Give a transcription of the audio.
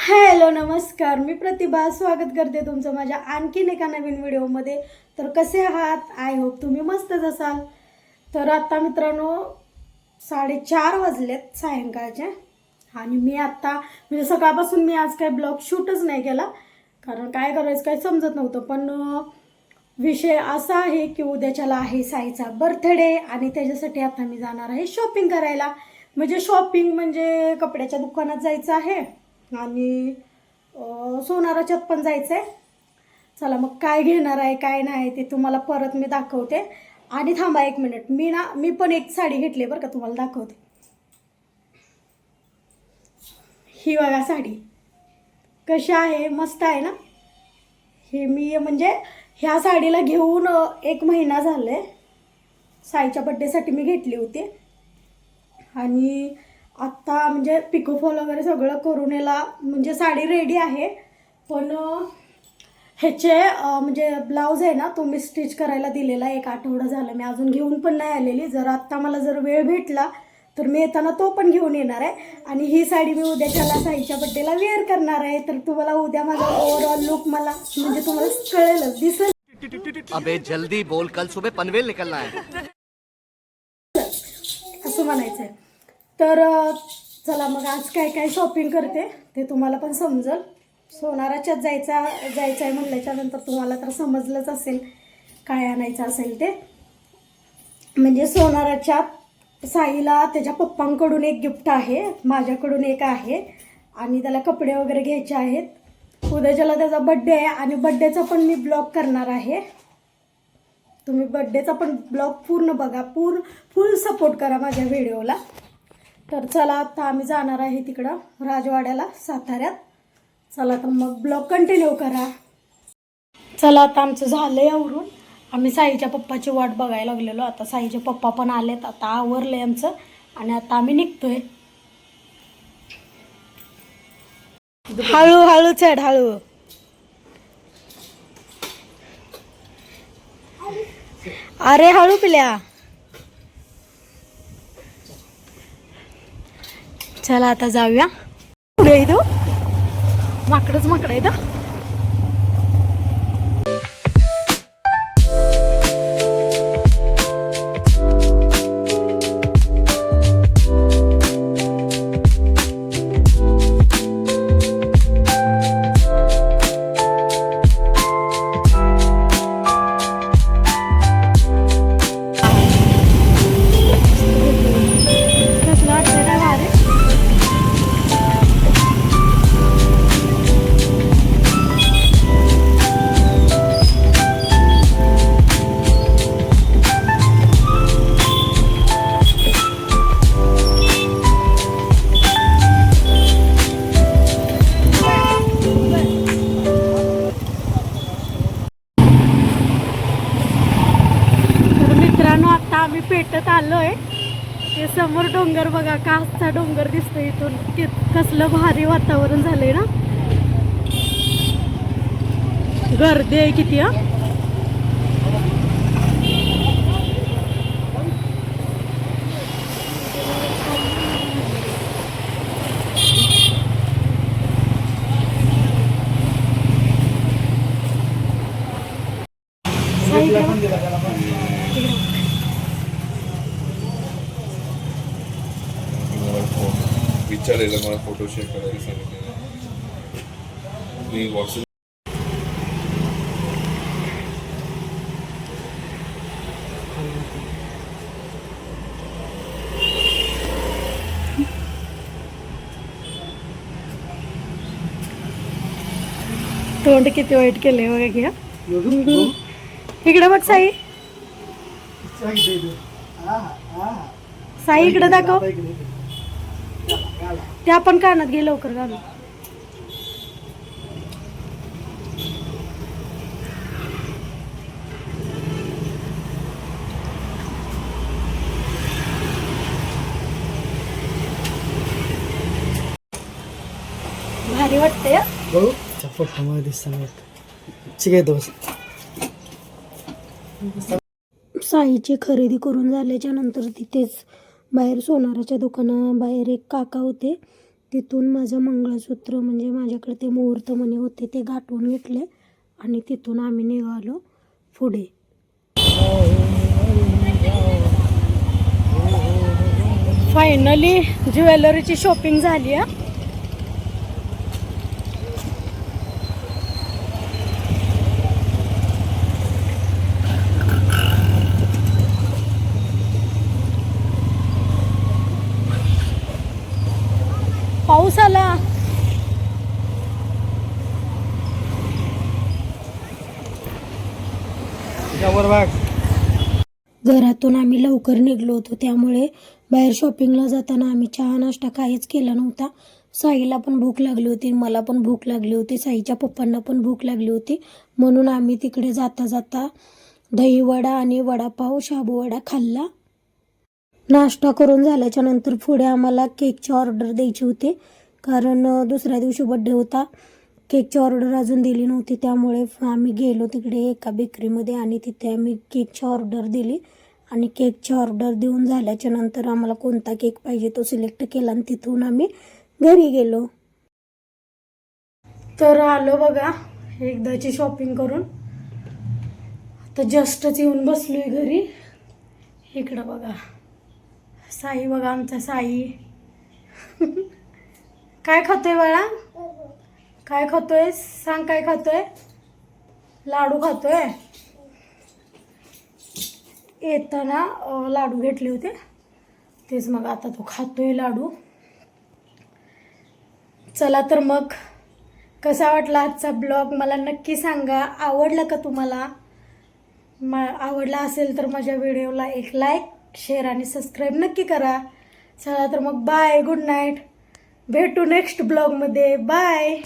Hello नमस्कार, मी प्रतिभा स्वागत करते तुमचं माझ्या आणखीन एका नवीन व्हिडिओमध्ये. तर कसे आहात? आय होप तुम्ही मस्तच असाल. तर आता मित्रांनो 4:30 वाजलेत सायंकाळचे आणि मी आता म्हणजे सकाळपासून मी आज काही ब्लॉग शूटच नाही केला, कारण काय करायचं काही समजत नव्हतं. पण विषय असा आहे की उद्याच्याला आहे साईचा बर्थडे आणि त्याच्यासाठी आता मी जाणार आहे शॉपिंग करायला. म्हणजे शॉपिंग म्हणजे कपड्याच्या दुकानात जायचं आहे आणि सोनाराच्यात पण जायचं आहे. चला मग काय घेणार आहे काय नाही ते तुम्हाला परत मी दाखवते. आणि थांबा एक मिनिट, मी पण एक साडी घेतली बरं का, तुम्हाला दाखवते. ही बघा साडी कशी आहे, मस्त आहे ना. हे मी म्हणजे ह्या साडीला घेऊन 1 महिना झालाय. साईच्या बड्डेसाठी मी घेतली होती आणि आत्ता म्हणजे पिकोफॉल वगैरे सगळं करून याला म्हणजे साडी रेडी आहे. पण ह्याचे म्हणजे ब्लाऊज आहे ना तो मी स्टिच करायला दिलेला 1 आठवडा झाला. मी अजून घेऊन पण नाही आलेली. जर आत्ता मला जर वेळ भेटला तर मी येताना तो पण घेऊन येणार आहे. आणि ही साडी मी उद्याच्याला साईच्या बड्डेला वेअर करणार आहे. तर तुम्हाला उद्या माझा ओव्हरऑल लुक मला म्हणजे तुम्हाला कळेलच, दिसेल. अबे जल्दी बोल, कल सुबह पनवेल निकलना है. असं म्हणायचं आहे. तर चला मग आज काय काय शॉपिंग करते ते तुम्हाला पण समजेल. सोनाराच्यात जायचं आहे म्हणल्याच्या नंतर तुम्हाला तर समजलंच असेल काय आणायचं असेल ते. म्हणजे सोनाराच्यात साईला त्याच्या पप्पांकडून एक गिफ्ट आहे, माझ्याकडून एक आहे आणि त्याला कपडे वगैरे घ्यायचे आहेत. उद्याच्याला त्याचा बड्डे आहे आणि बड्डेचा पण मी ब्लॉग करणार आहे. तुम्ही बड्डेचा पण ब्लॉग पूर्ण बघा, फुल सपोर्ट करा माझ्या व्हिडिओला. तर चला आता आम्ही जाणार आहे तिकडं राजवाड्याला साताऱ्यात. चला तर मग ब्लॉग कंटिन्यू करा. चला आता आमचं झालं आहे आवरून. आम्ही साईच्या पप्पाची वाट बघायला लागलेलो. आता साईचे पप्पा पण आलेत, आता आवरलं आहे आमचं आणि आता आम्ही निघतोय. हळूहळू चढ, हळू. अरे हळू पिल्या. चला आता जाऊया. पुढे इथं माकडच माकड आहे इथं. आम्ही पेटत आलोय. ते समोर डोंगर बघा, कासचा डोंगर दिसतोय इथून. कसलं भारी वातावरण झालंय ना. गर्दी आहे किती. विचारलेलं मला फोटो शेअर करायला सांगितलेलं. मी व्हॉट्सअप तोंड किती वाईट केलंय बघा की. इकडे बघ साई, साई इकडे दाखव. त्या पण कानात घे लवकर घालून. भारी वाटतंय. फोटोमध्ये दिसताना चिके दोस्त. साईची खरेदी करून झाल्याच्या नंतर तिथेच बाहेर सोनाराच्या दुकानाबाहेर एक काका होते, तिथून माझं मंगळसूत्र म्हणजे माझ्याकडे ते मुहूर्त मणी होते ते गाठवून घेतले आणि तिथून आम्ही निघालो पुढे. फायनली ज्वेलरीची शॉपिंग झाली आहे. पाऊस आला. घरातून आम्ही लवकर निघलो होतो त्यामुळे बाहेर शॉपिंगला जाताना आम्ही चहा नाश्ता काहीच केला नव्हता. साईला पण भूक लागली होती, मला पण भूक लागली होती, साईच्या पप्पांना पण भूक लागली होती. म्हणून आम्ही तिकडे जाता जाता दहीवडा आणि वडापाव शाबूवडा खाल्ला. नाश्ता करून झाल्याच्या नंतर पुढे आम्हाला केकची ऑर्डर द्यायची होती कारण दुसऱ्या दिवशी बड्डे होता. केकची ऑर्डर अजून दिली नव्हती त्यामुळे आम्ही गेलो तिकडे एका बेकरीमध्ये आणि तिथे आम्ही केकची ऑर्डर दिली आणि केकची ऑर्डर देऊन झाल्याच्या नंतर आम्हाला कोणता केक पाहिजे तो सिलेक्ट केला आणि तिथून आम्ही घरी गेलो. तर आलो बघा एकदाची शॉपिंग करून. आता जस्टच येऊन बसलोय घरी. इकडं बघा साई, बघा आमचा साई. काय खातोय बाळा? काय खातोय सांग, काय खातोय? लाडू खातोय. येताना लाडू घेतले होते तेच मग आता तो खातोय लाडू. चला तर मग कसा वाटला आजचा ब्लॉग मला नक्की सांगा. आवडला का तुम्हाला? आवडला असेल तर माझ्या व्हिडिओला एक लाईक, शेअर आणि सबस्क्राईब नक्की करा. चला तर मग बाय, गुड नाईट. भेटू नेक्स्ट ब्लॉगमध्ये. बाय.